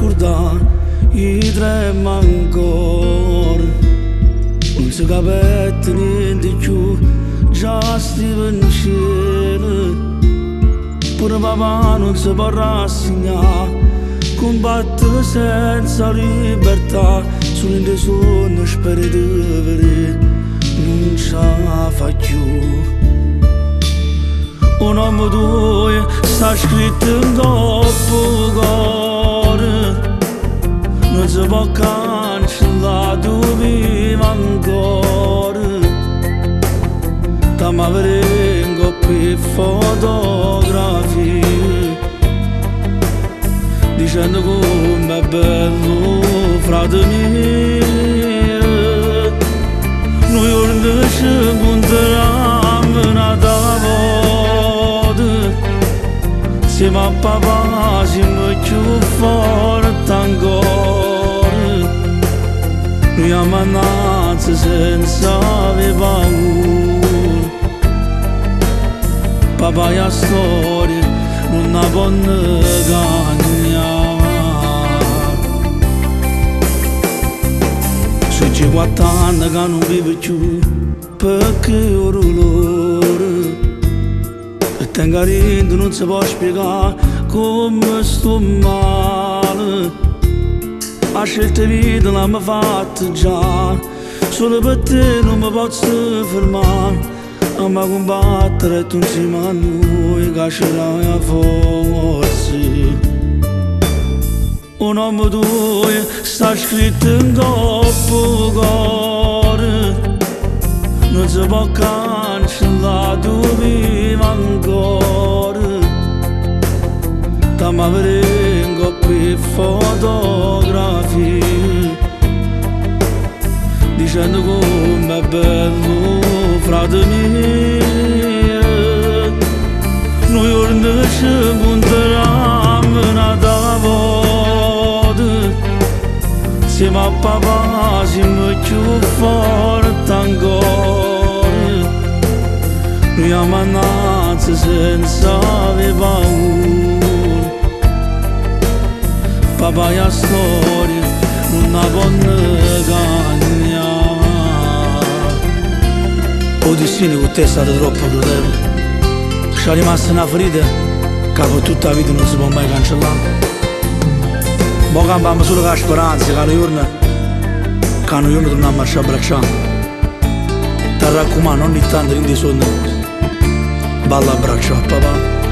scurda I drem ancora non si capette niente più già stiva in cielo pure papà non si può rassegnare combattere senza libertà solo in dei sogni speri di vedere non ce la fa più un uomo due sta scritto in dopo cuore non si può cancellare tu vivi ancora da ma vengo qui fotografie dicendo come è bello frate mio noi ora ci incontriamo una volta insieme a papà siamo più forti ancora noi amananza senza avere paura papà è la storia non la può negare sui 50 anni che non vive più perché ora loro e tengo a ridere non si può spiegare come sto male la scelta vita l'abbiamo fatta già solo per te non mi posso fermare a me combattere tu insieme a noi che ce l'hai a forza un uomo due sta scritto in dopo cuore non si può cancellare tu vivi ancora da ma vengo qui fotografie dicendo come è bello frate mio noi ora ci incontriamo una volta insieme a papà siamo più forti ancora noi amananza senza avere paura papà è la storia non la può negare o destino con te è stato troppo crudele c'è rimasta una ferita che per tutta la vita non si può mai cancellare ma cambiamo solo con la speranza che un giorno torniamo a marciare a bracciare ti raccomando ogni tanto in dei sogni balla a braccio a papà